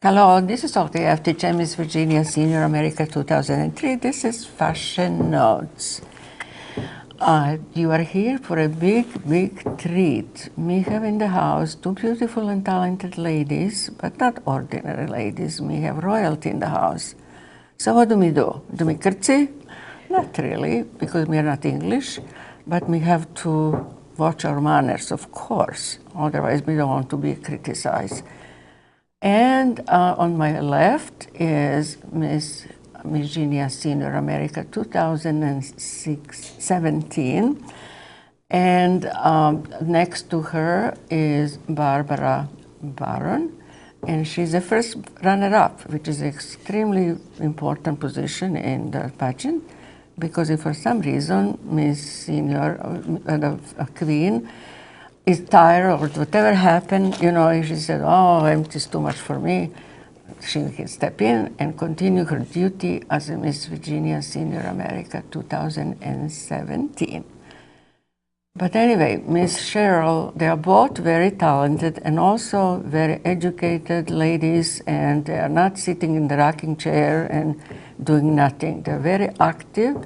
Hello, this is Olga Jevtich, Miss Virginia Senior America 2003. This is Fashion Notes. You are here for a big treat. We have in the house two beautiful and talented ladies, but not ordinary ladies. We have royalty in the house. So what do? Do we curtsy? Not really, because we are not English, but we have to watch our manners, of course. Otherwise, we don't want to be criticized. And on my left is Miss Virginia Senior America 2017. And next to her is Barbara Baron. And she's the first runner-up, which is an extremely important position in the pageant, because if for some reason Miss Senior, the Queen, is tired or whatever happened, if she said, oh, it is too much for me, she can step in and continue her duty as a Miss Virginia Senior America 2017. But anyway, Miss Cheryl, they are both very talented and also very educated ladies, and they are not sitting in the rocking chair and doing nothing. They're very active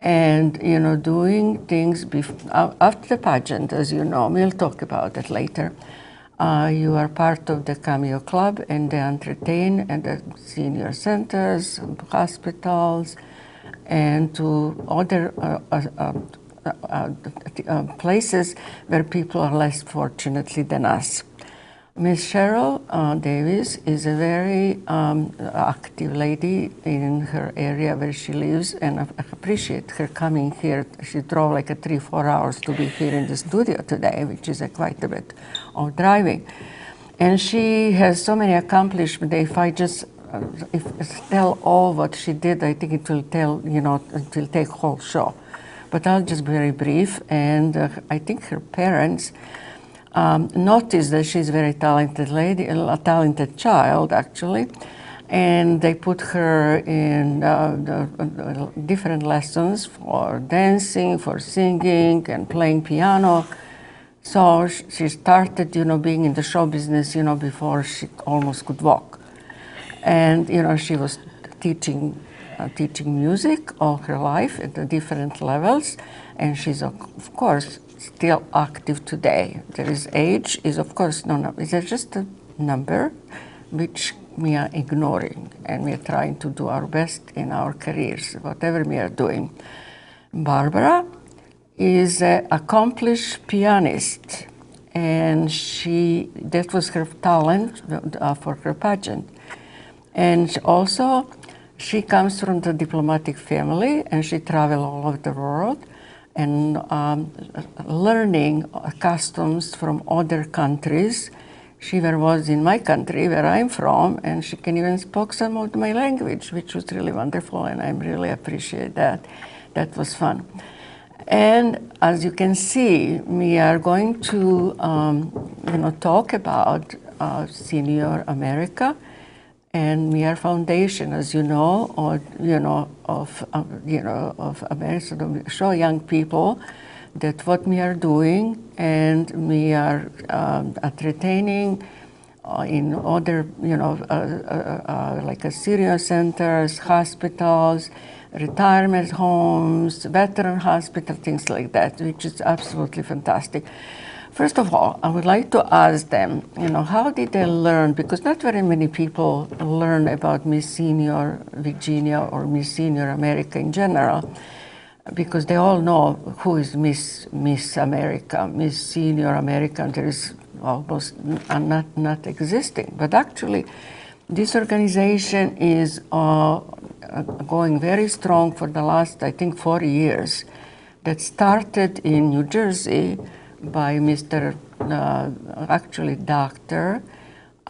and, doing things after the pageant, as you know. We'll talk about it later. You are part of the Cameo Club, and they entertain at the senior centers, hospitals, and to other places where people are less fortunately than us. Miss Cheryl Davis is a very active lady in her area where she lives, and I appreciate her coming here. She drove like 3-4 hours to be here in the studio today, which is quite a bit of driving. And she has so many accomplishments. If I just tell all what she did, I think it will it will take whole show. But I'll just be very brief. And I think her parents noticed that she's a very talented lady, a talented child, actually. And they put her in different lessons for dancing, for singing, and playing piano. So she started, being in the show business, before she almost could walk. And, she was teaching music all her life at the different levels. And she's, of course, still active today. There is age is, of course, no number. It's just a number which we are ignoring, and we are trying to do our best in our careers, whatever we are doing. Barbara is an accomplished pianist, and that was her talent for her pageant. And also, she comes from the diplomatic family, and she traveled all over the world and learning customs from other countries. She was in my country, where I'm from, and she can even speak some of my language, which was really wonderful, and I really appreciate that. That was fun. And as you can see, we are going to talk about Senior America. And we are foundation, as you know, of America, to show young people that what we are doing, and we are entertaining in other, like senior centers, hospitals, retirement homes, veteran hospital, things like that, which is absolutely fantastic. First of all, I would like to ask them, how did they learn? Because not very many people learn about Miss Senior Virginia or Miss Senior America in general, because they all know who is Miss America, Miss Senior America. There is almost not existing. But actually, this organization is going very strong for the last, I think, 4 years. That started in New Jersey by Mr. Dr.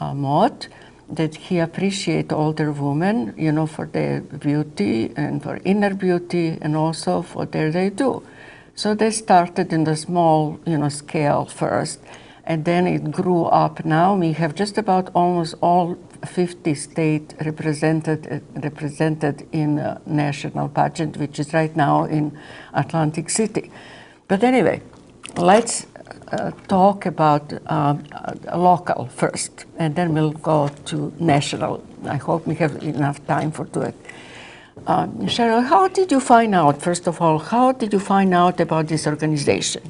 Mott, that he appreciates older women, for their beauty and for inner beauty, and also for what they do. So they started in the small, scale first, and then it grew up. Now we have just about almost all 50 states represented in a national pageant, which is right now in Atlantic City. But anyway, let's talk about local first, and then we'll go to national. I hope we have enough time for it. Cheryl, how did you find out, first of all, how did you find out about this organization?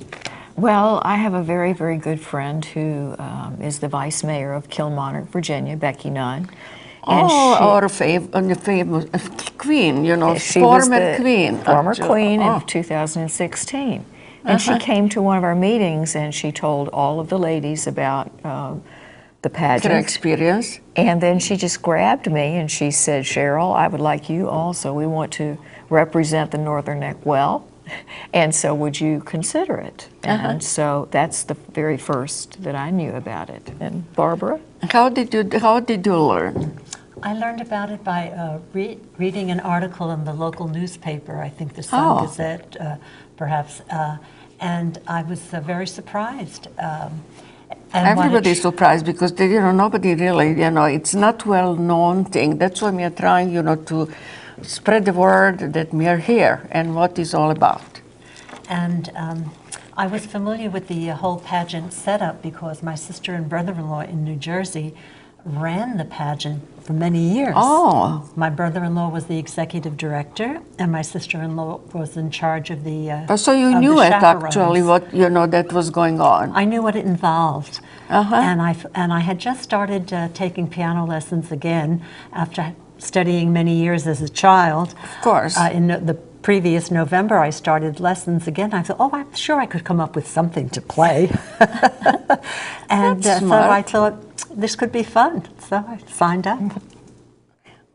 Well, I have a very, very good friend who is the vice mayor of Kilmarnock, Virginia, Becky Nunn. And our famous queen, you know, she former was the queen. Former queen in 2016. And she came to one of our meetings and she told all of the ladies about the pageant. Her experience. And then she just grabbed me and she said, Cheryl, I would like you also. We want to represent the Northern Neck well. And so would you consider it? And so that's the very first that I knew about it. And Barbara? How did you learn? I learned about it by reading an article in the local newspaper, I think the Sun Gazette, perhaps, and I was very surprised. Everybody's surprised because they, nobody really, it's not well-known thing. That's why we are trying, to spread the word that we are here and what it's all about. And I was familiar with the whole pageant setup because my sister and brother-in-law in New Jersey ran the pageant for many years. Oh. My brother-in-law was the executive director, and my sister-in-law was in charge of the so you knew it actually, what that was going on. I knew what it involved, and I had just started taking piano lessons again after studying many years as a child. Of course. In the previous November, I started lessons again. I thought, oh, I'm sure I could come up with something to play. And so I thought, this could be fun. So I signed up.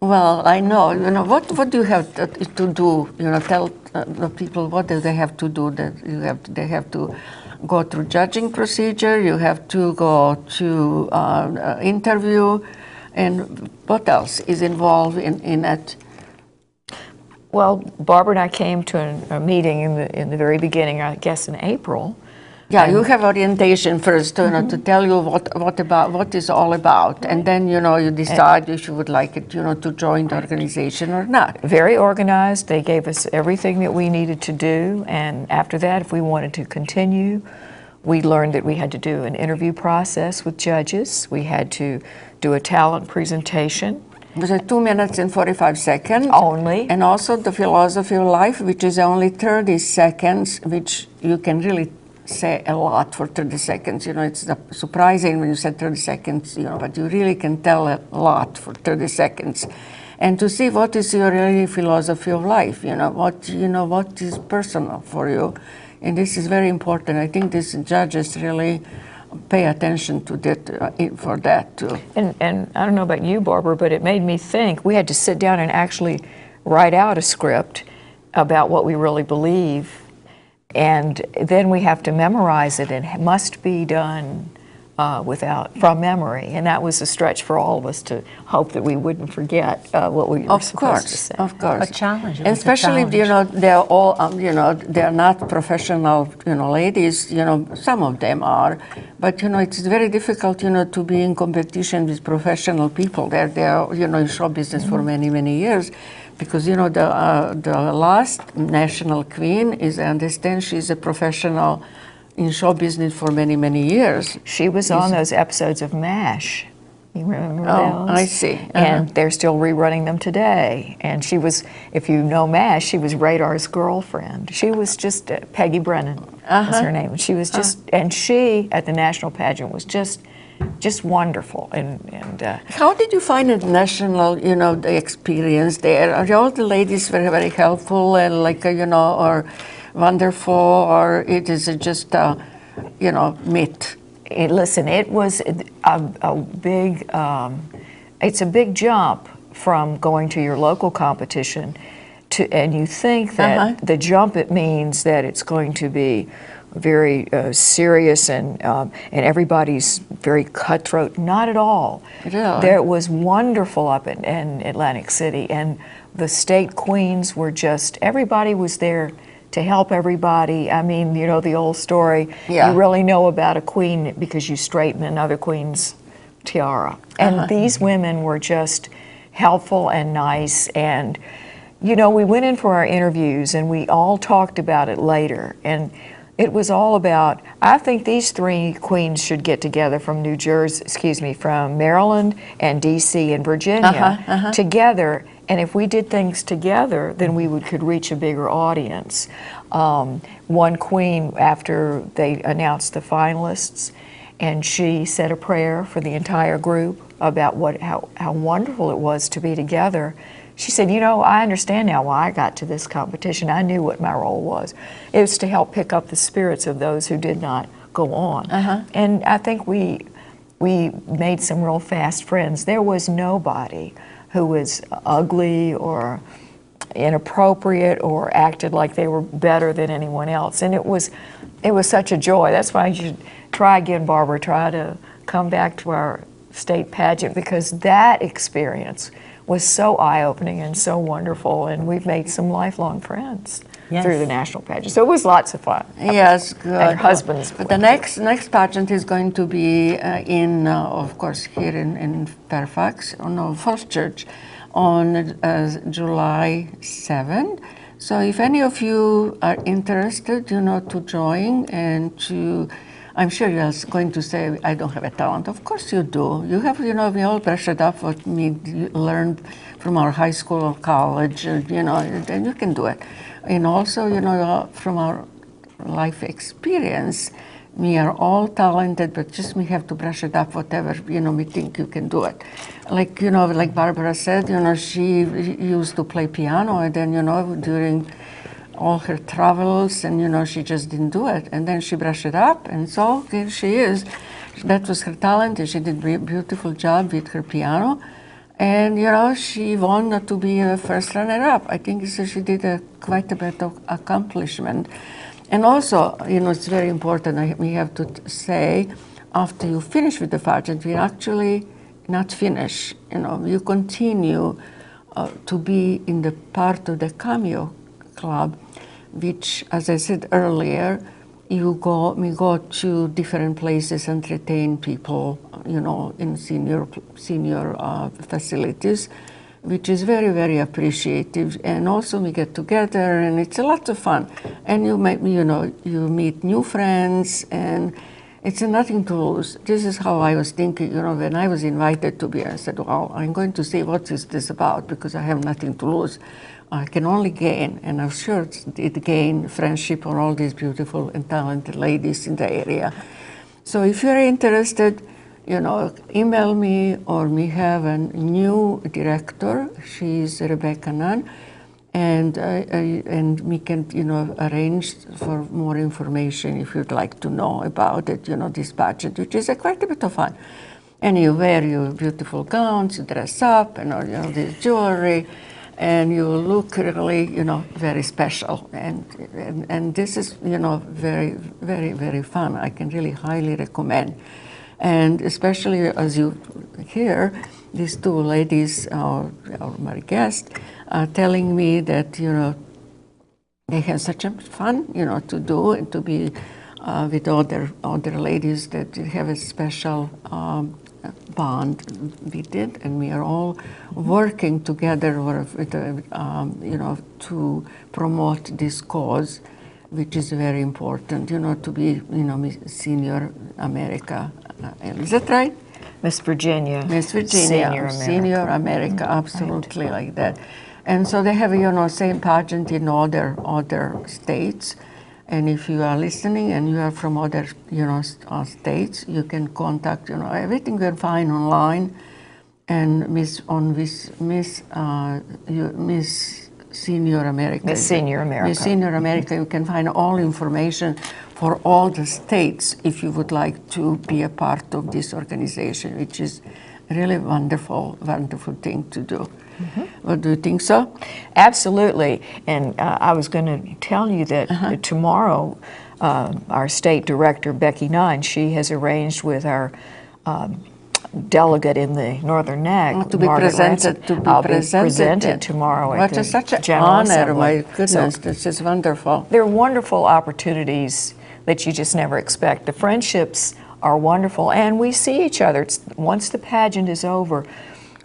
Well, I know. What do you have to do? Tell the people what do they have to do. That they have to go through judging procedure. You have to go to interview, and what else is involved in it? Well, Barbara and I came to a meeting in the very beginning, I guess in April. Yeah, you have orientation first, to tell you what is all about, and then you decide if you would like it, to join the organization or not. Very organized. They gave us everything that we needed to do, and after that, if we wanted to continue, we learned that we had to do an interview process with judges. We had to do a talent presentation. It was 2 minutes and 45 seconds. Only. And also the philosophy of life, which is only 30 seconds, which you can really say a lot for 30 seconds. It's surprising when you say 30 seconds, but you really can tell a lot for 30 seconds. And to see what is your really philosophy of life, what is personal for you. And this is very important. I think these judges really pay attention to that, for that too. And I don't know about you, Barbara, but it made me think. We had to sit down and actually write out a script about what we really believe, and then we have to memorize it, and it must be done from memory. And that was a stretch for all of us to hope that we wouldn't forget what we were supposed to say. Of course, a challenge. Especially they're all they're not professional ladies. Some of them are, but it's very difficult to be in competition with professional people. They're in show business for many years. Because the last national queen is, I understand, she's a professional in show business for many years. She was on those episodes of MASH. You remember those? I see. And they're still rerunning them today. And she was, if you know MASH, she was Radar's girlfriend. She was just Peggy Brennan was her name. She was just, and she at the national pageant was just wonderful. And how did you find it national? The experience there. Are all the ladies very helpful and or wonderful, or it is just myth? Listen, it was a big. It's a big jump from going to your local competition and you think that the jump, it means that it's going to be very serious and everybody's very cutthroat. Not at all. Really? There was wonderful up in Atlantic City, and the state queens were just, everybody was there to help everybody. I mean, the old story, you really know about a queen because you straighten another queen's tiara. And these women were just helpful and nice, and we went in for our interviews and we all talked about it later, and It was all about, I think these three queens should get together from from Maryland and DC and Virginia together. And if we did things together, then we could reach a bigger audience. One queen, after they announced the finalists, and she said a prayer for the entire group about how wonderful it was to be together. She said, you know, I understand now why I got to this competition. I knew what my role was. It was to help pick up the spirits of those who did not go on. And I think we made some real fast friends. There was nobody who was ugly or inappropriate or acted like they were better than anyone else. And it was such a joy. That's why you should try again, Barbara. Try to come back to our state pageant, because that experience was so eye-opening and so wonderful, and we've made some lifelong friends through the national pageant. So it was lots of fun. Yes, good. And husbands. But the next pageant is going to be of course, here in Fairfax, on Falls Church, on July 7th. So if any of you are interested, to join and to, I'm sure you're going to say, I don't have a talent. Of course you do. You have, we all brushed up what we learned from our high school or college, and you can do it. And also, from our life experience, we are all talented, but just we have to brush it up, whatever, we think you can do it. Like, like Barbara said, she used to play piano, and then, during all her travels, and she just didn't do it. And then she brushed it up, and so here she is. That was her talent, and she did a beautiful job with her piano. And she won to be a first runner-up. I think she did quite a bit of accomplishment. And also, it's very important, we have to say, after you finish with the pageant, we actually not finish. You continue to be in the part of the Cameo Club, which, as I said earlier, we go to different places, entertain people, in senior facilities, which is very, very appreciative. And also we get together, and it's a lot of fun. And you meet new friends, and it's nothing to lose. This is how I was thinking, when I was invited to be. I said, well, I'm going to see what is this about, because I have nothing to lose. I can only gain, and I'm sure it gained friendship on all these beautiful and talented ladies in the area. So if you're interested, email me, or we have a new director. She's Rebecca Nunn, and we can, arrange for more information if you'd like to know about it, this pageant, which is quite a bit of fun. And you wear your beautiful gowns, you dress up, and this jewelry, and you look really, very special. And this is, very, very, very fun. I can really highly recommend. And especially as you hear, these two ladies, my guests, are telling me that, they have such a fun, to do, and to be with other ladies, that have a special bond with it, and we are all working together with, to promote this cause, which is very important, to be, Senior America. Is that right? Miss Virginia. Miss Virginia. Senior America, absolutely, right. Like that. And so they have, same pageant in other states. And if you are listening and you are from other, states, you can contact, everything you'll find online. And Miss Senior America. Miss Senior America. Miss Senior America, you can find all information for all the states if you would like to be a part of this organization, which is really wonderful, wonderful thing to do. Mm-hmm. Well, do you think so? Absolutely. And I was going to tell you that tomorrow, our state director, Becky Nunn, she has arranged with our delegate in the Northern Neck, to be presented. I'll be presented tomorrow at the such an General honor, Assembly. my goodness, this is wonderful. There are wonderful opportunities that you just never expect. The friendships are wonderful, and we see each other. Once the pageant is over,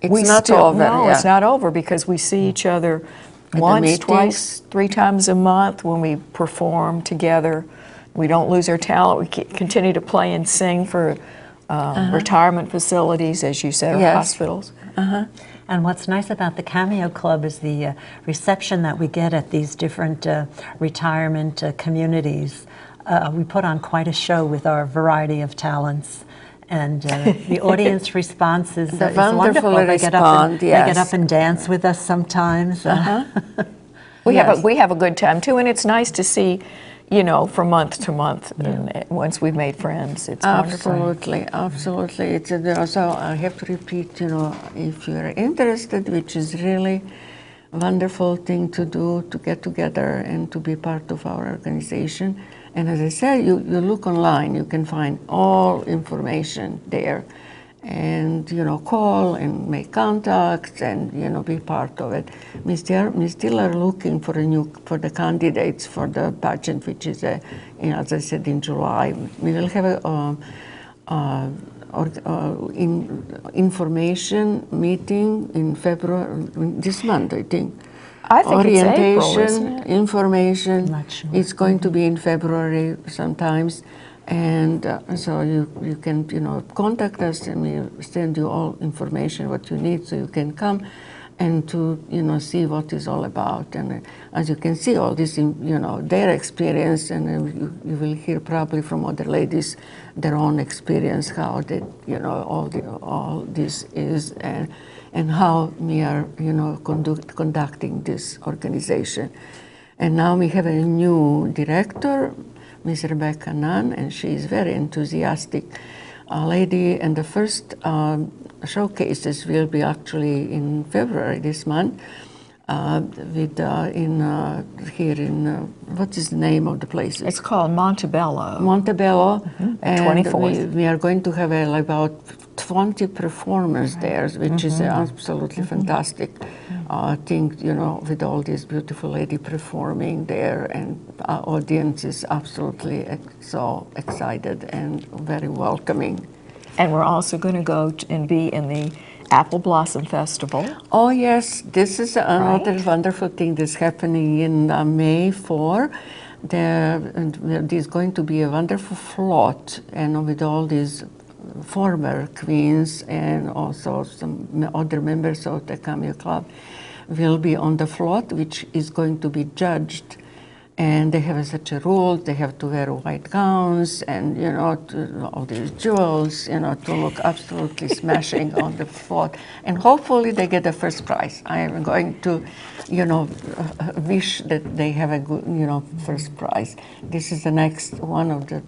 it's not over. No, it's not over, because we see each other once, twice, 3 times a month when we perform together we don't lose our talent. We continue to play and sing for retirement facilities, as you said, or Yes. hospitals. And what's nice about the Cameo Club is the reception that we get at these different retirement communities. We put on quite a show with our variety of talents. And the audience response is wonderful. They get up and dance with us sometimes. We have a good time too, and it's nice to see, you know, from month to month. And once we've made friends, it's wonderful. Absolutely. It's also, I have to repeat, you know, if you're interested, which is really a wonderful thing to do, to get together and to be part of our organization. And as I said, you look online, you can find all information there, and you know, call and make contacts and you know, be part of it. We still are looking for the candidates for the pageant, which is you know, as I said, in July. We will have a information meeting in February this month, I think. I think Orientation, it's April, isn't it? information. Not sure. It's going to be in February sometimes, and so you can, you know, contact us and we send you all information what you need so you can come and to, you know, see what it's all about. And as you can see, all this, you know, their experience, and you will hear probably from other ladies their own experience, how they, you know, all this is, and how we are, you know, conducting this organization. And now we have a new director, Ms. Rebecca Nunn, and she is very enthusiastic lady. And the first showcases will be actually in February this month, here in what is the name of the place? It's called Montebello. Montebello, and 24th. we are going to have about 20 performers there, which is absolutely fantastic thing, you know, with all these beautiful ladies performing there, and our audience is absolutely so excited and very welcoming. And we're also going to go and be in the Apple Blossom Festival. Oh yes, this is another wonderful thing that's happening in May 4. There's going to be a wonderful float, and with all these former queens and also some other members of the Cameo Club will be on the float, which is going to be judged. And they have such a rule, they have to wear white gowns and, you know, all these jewels, you know, to look absolutely smashing on the float. And hopefully they get the first prize. I am going to, you know, wish that they have a good, you know, first prize. This is the next one of the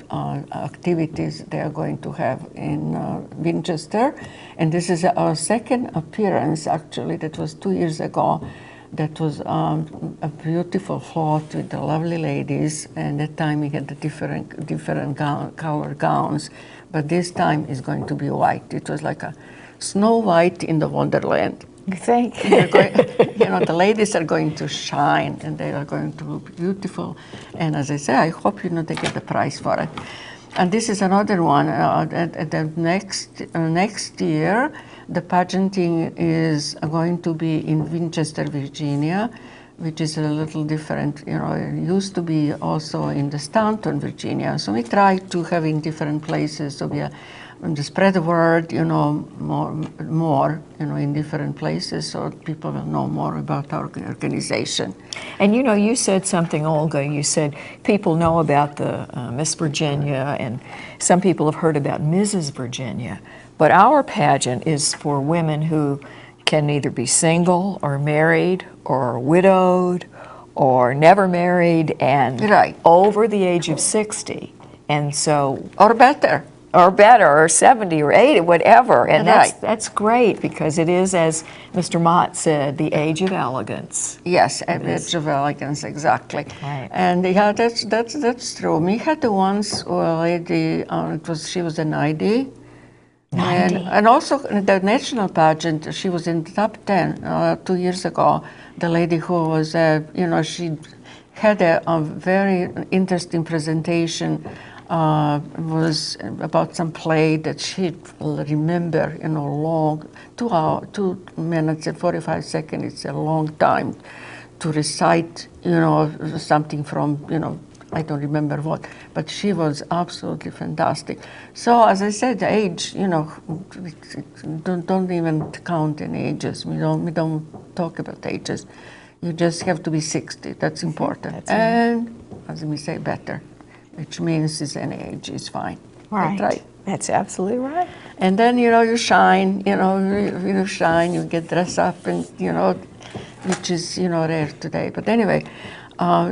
activities they are going to have in Winchester. And this is our second appearance, actually, that was 2 years ago. That was a beautiful float with the lovely ladies, and that time we had the different color gowns, but this time is going to be white. It was like a Snow White in the Wonderland. You think? You know, the ladies are going to shine, and they are going to look beautiful. And as I say, I hope, you know, they get the prize for it. And this is another one. The next year, the pageanting is going to be in Winchester, Virginia, which is a little different. You know, it used to be also in the Stanton, Virginia. So we try to have in different places. So we are to spread the word, you know, more, you know, in different places, so people will know more about our organization. And you know, you said something, Olga. You said people know about the Miss Virginia, and some people have heard about Mrs. Virginia. But our pageant is for women who can either be single or married or widowed or never married and over the age of 60. And so, or better, or 70 or 80, whatever. And that's great, because it is, as Mr. Mott said, the age of elegance. Yes, age of elegance, exactly. Right. And yeah, that's true. We had the once a lady. She was a 90. And also the national pageant, she was in the top 10 2 years ago. The lady who was, you know, she had a very interesting presentation. Was about some play that she remember, you know, long, 2 minutes and 45 seconds. It's a long time to recite, you know, something from, you know, I don't remember what, but she was absolutely fantastic. So as I said, the age, you know, don't even count in ages. We don't talk about ages. You just have to be 60. That's important. That's right. And as we say, better, which means is any age is fine. Right. Right. That's absolutely right. And then, you know, you shine, you shine, you get dressed up, and, you know, which is, you know, rare today. But anyway,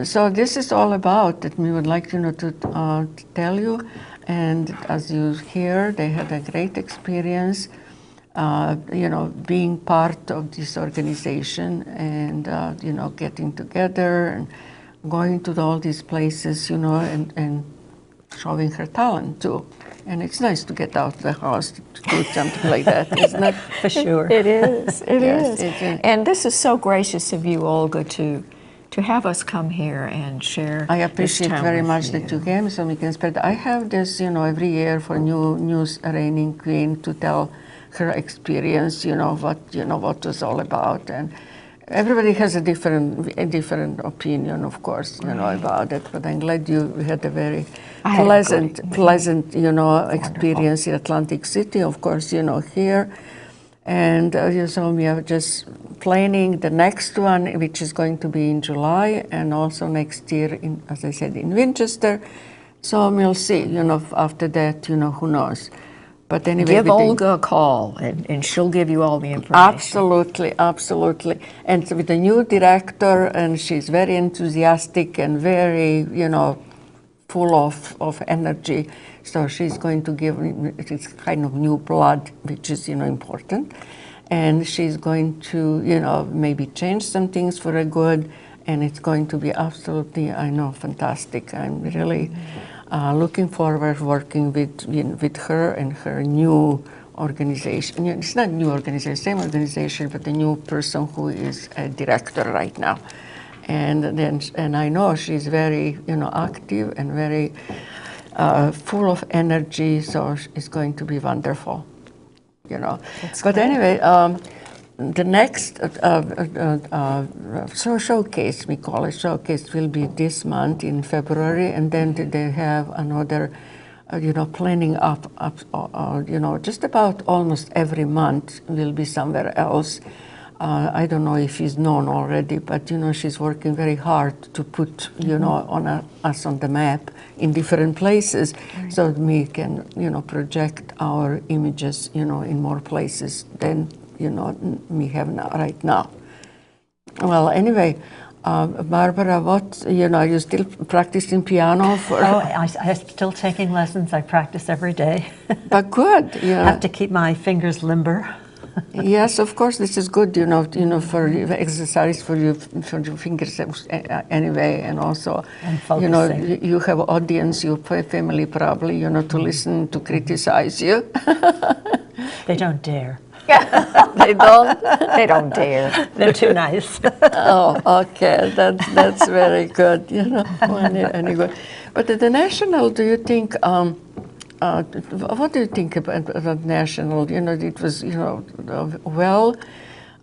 so this is all about that we would like, you know, to tell you. And as you hear, they had a great experience, you know, being part of this organization and, you know, getting together and going to all these places, you know, and showing her talent too. And it's nice to get out of the house to do something like that, isn't it? For sure. It is. It Yes, is. it is. And this is so gracious of you, Olga, to have us come here and share. I this appreciate time very with much that you came so we can spread. I have this, you know, every year for new reigning queen to tell her experience, you know, what was all about. And everybody has a different opinion, of course, you know, about it. But I'm glad you had a very pleasant, you know, experience in Atlantic City, of course, you know, here. And so we are just planning the next one, which is going to be in July, and also next year, as I said, in Winchester. So we'll see, you know, after that, you know, who knows. But anyway, give Olga a call, and she'll give you all the information. Absolutely, absolutely. And with the new director, and she's very enthusiastic and very, you know, full of energy. So she's going to give this kind of new blood, which is, you know, important. And she's going to, you know, maybe change some things for a good. And it's going to be absolutely, I know, fantastic. I'm really looking forward working with her and her new organization. It's not new organization, same organization, but the new person who is a director right now. And I know she's very, you know, active and very full of energy, so it's going to be wonderful, you know. But anyway, the next showcase, we call it showcase, will be this month in February, and then they have another, you know, planning up, you know, just about almost every month will be somewhere else. I don't know if she's known already, but, you know, she's working very hard to put, you know, us on the map in different places, so that we can, you know, project our images, you know, in more places than, you know, we have right now. Well, anyway, Barbara, what, you know, are you still practicing piano? I'm still taking lessons. I practice every day. But good. You know. Have to keep my fingers limber. Yes, of course, this is good, you know, for exercise for your fingers anyway, and also, you know, you have audience, your family probably, you know, to listen, to criticize you. They don't dare. They don't? They don't dare. They're too nice. Oh, okay, that's very good, you know, anyway. But at the national, do you think, what do you think about national? You know, it was, you know, well,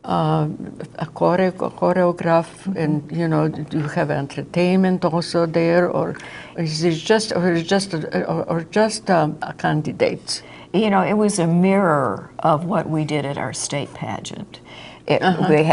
a choreograph, and, you know, do you have entertainment also there, or is it just a candidate? You know, it was a mirror of what we did at our state pageant. They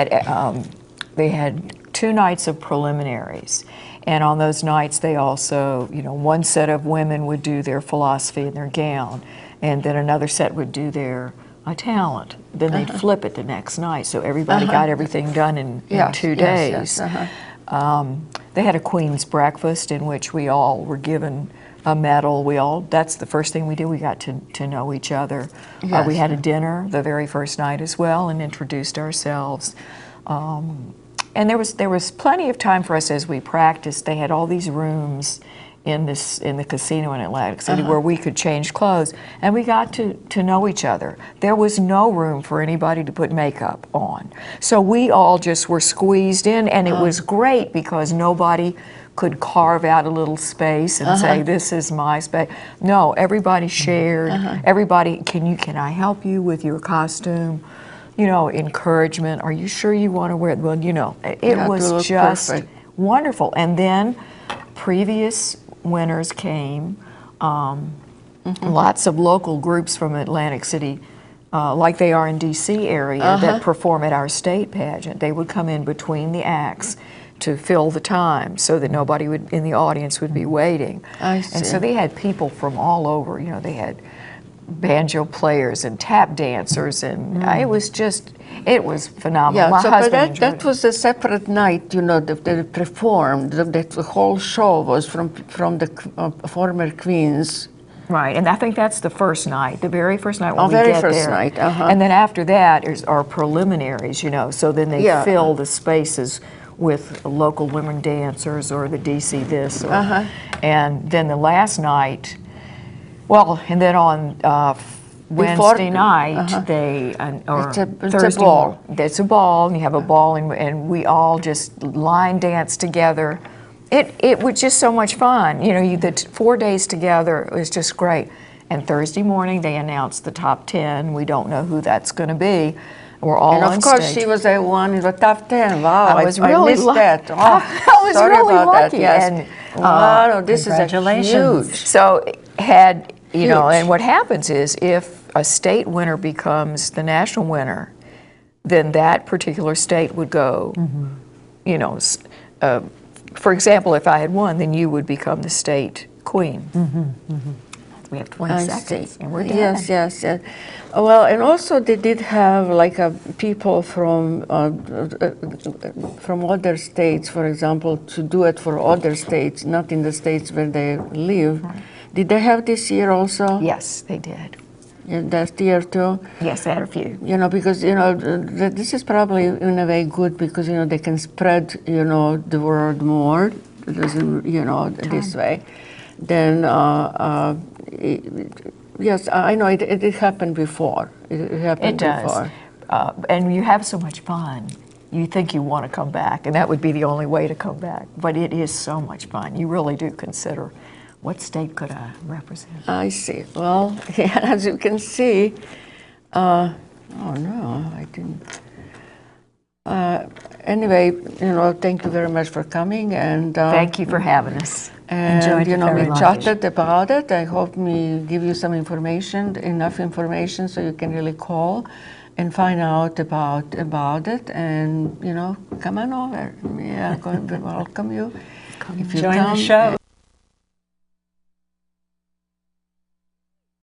had 2 nights of preliminaries. And on those nights, they also, you know, one set of women would do their philosophy in their gown, and then another set would do their talent. Then they'd flip it the next night, so everybody got everything done in 2 days. They had a Queen's breakfast in which we all were given a medal. That's the first thing we did. We got to know each other. We had a dinner the very first night as well and introduced ourselves. And there was plenty of time for us as we practiced. They had all these rooms in the casino in Atlantic City where we could change clothes, and we got to know each other. There was no room for anybody to put makeup on, so we all just were squeezed in, and it was great because nobody could carve out a little space and say, this is my space. No, everybody shared. Everybody, can I help you with your costume? You know, encouragement. Are you sure you want to wear it? Well, you know, it was just wonderful. And then previous winners came, lots of local groups from Atlantic City, like they are in D.C. area, that perform at our state pageant. They would come in between the acts to fill the time so that nobody would in the audience would be waiting. I see. And so they had people from all over. You know, they had banjo players and tap dancers, and it was phenomenal. Yeah, My so husband but enjoyed that it. was a separate night, you know, that they performed. That the whole show was from the former queens. Right, and I think that's the first night, the very first night when we very get first there. night, And then after that are preliminaries, you know, so then they fill the spaces with local women dancers or the DC this. And then the last night, well, and then on Wednesday night, or it's a Thursday ball. morning, it's a ball, and you have a ball, and we all just line dance together. It was just so much fun. You know, the 4 days together was just great. And Thursday morning, they announced the top 10. We don't know who that's going to be. We're all And on of course, stage. she was the one in the top 10. Wow, I was really missed lucky. that. Oh, I was sorry really about lucky. that. Yes. And, wow, this is a congratulations. huge. So had, you know, Huge. and what happens is if a state winner becomes the national winner, then that particular state would go, you know, for example, if I had won, then you would become the state queen. We have 20 seconds, and we're done. Yes. Well, and also they did have like people from other states, for example, to do it for other states, not in the states where they live. Did they have this year also? Yes, they did. That year too? Yes, they had a few. You know, because, you know, this is probably in a way good because, you know, they can spread, you know, the word more, you know, this way. Then, yes, I know it happened before. It happened before. And you have so much fun. You think you want to come back, and that would be the only way to come back. But it is so much fun. You really do consider, what state could I represent? I see. Well, as you can see, oh no, I didn't. Anyway, you know, thank you very much for coming, and Thank you for having us. and Enjoyed you it know, we very much. chatted about it. I hope we give you some information, enough information, so you can really call and find out about it, and you know, come on over. Yeah, going to welcome you. If you Join come, the show.